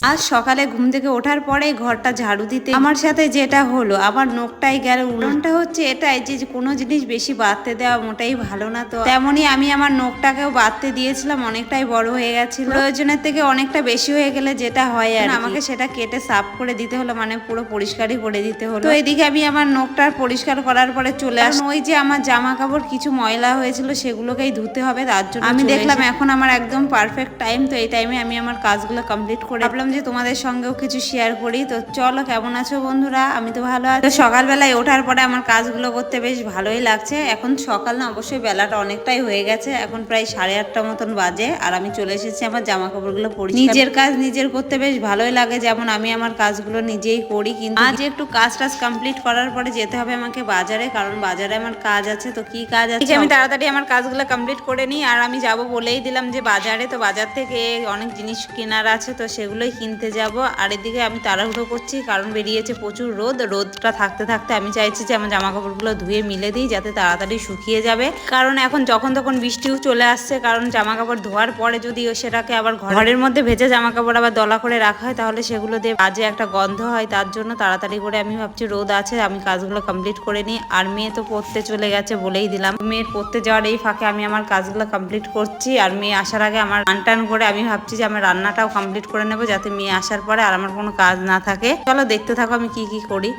আজ সকালে ঘুম থেকে ওঠার পরে ঘরটা ঝাড়ু দিতে আমার সাথে যেটা হলো, আমার নখটাই গেল। উল্টোটা হচ্ছে এটাই যে কোনো জিনিস বেশি বাড়তে দেওয়া মোটেই ভালো না। তো তেমনই আমি আমার নখটাকেও বাড়তে দিয়েছিলাম, অনেকটাই বড় হয়ে গেছিল। প্রয়োজনের থেকে অনেকটা বেশি হয়ে গেলে যেটা হয় আর আমাকে সেটা কেটে সাফ করে দিতে হলো, মানে পুরো পরিষ্কারই করে দিতে হলো। তো এদিকে আমি আমার নখটা পরিষ্কার করার পরে চলে আসলাম। ওই যে আমার জামা কাপড় কিছু ময়লা হয়েছিল সেগুলোকেই ধুতে হবে, তার জন্য আমি দেখলাম এখন আমার একদম পারফেক্ট টাইম। তো এই টাইমে আমি আমার কাজগুলো কমপ্লিট করে ভাবলাম যে তোমাদের সঙ্গেও কিছু শেয়ার করি। তো চলো, কেমন আছো বন্ধুরা? আমি তো ভালো আছি। তো সকালবেলায় ওঠার পরে আমার কাজগুলো করতে বেশ ভালোই লাগছে। এখন সকাল না, অবশ্যই বেলাটা অনেকটাই হয়ে গেছে, এখন প্রায় 8:30 মতন বাজে। আর আমি চলে এসেছি আমার জামা কাপড়গুলো পরিষ্কার। নিজের কাজ নিজের করতে বেশ ভালোই লাগে, যেমন আমি আমার কাজগুলো নিজেই করি। কিন্তু আজ একটু কাজ কমপ্লিট করার পরে যেতে হবে আমাকে বাজারে, কারণ বাজারে আমার কাজ আছে। তো কি কাজ আছে আমি তাড়াতাড়ি আমার কাজগুলো কমপ্লিট করে নিই। আর আমি যাব বলেই দিলাম যে বাজারে। তো বাজার থেকে অনেক জিনিস কেনার আছে, তো সেগুলোই কিনতে যাব। আর এদিকে আমি তাড়াহুড়ো করছি, কারণ বেরিয়েছে প্রচুর রোদ। রোদটা থাকতে থাকতে আমি চাইছি যে আমার জামা কাপড়গুলো ধুয়ে মিলে দিই, যাতে তাড়াতাড়ি শুকিয়ে যাবে। কারণ এখন যখন তখন বৃষ্টিও চলে আসছে, কারণ জামা কাপড় ধোয়ার পরে যদি সেটাকে আবার ঘরের মধ্যে ভেজা জামা কাপড় আবার দলা করে রাখা হয়, তাহলে সেগুলো দিয়ে বাজে একটা গন্ধ হয়। তার জন্য তাড়াতাড়ি করে আমি ভাবছি রোদ আছে, আমি কাজগুলো কমপ্লিট করে নিই। আর মেয়ে তো পড়তে চলে গেছে বলেই দিলাম। মেয়ের পড়তে যাওয়ার এই ফাঁকে আমি আমার কাজগুলো কমপ্লিট করছি। আর মেয়ে আসার আগে আমার টান করে আমি ভাবছি যে আমার রান্নাটাও কমপ্লিট করে নেবো, যাতে মেয়ে আসার পরে আর আমার কোনো কাজ না থাকে। চলো দেখতে থাকো আমি কি কি করি।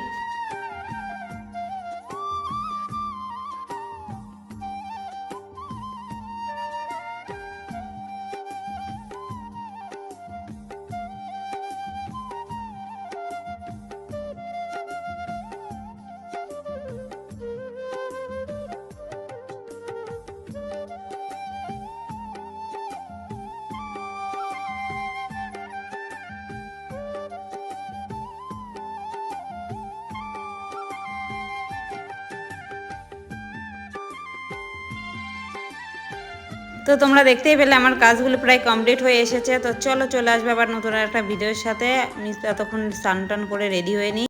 তো তোমরা দেখতেই পেলে আমার কাজগুলো প্রায় কমপ্লিট হয়ে এসেছে। তো চলো চলে আসবে আবার নতুন একটা ভিডিওর সাথে। আমি ততক্ষণ স্নান টান করে রেডি হয়ে নিই।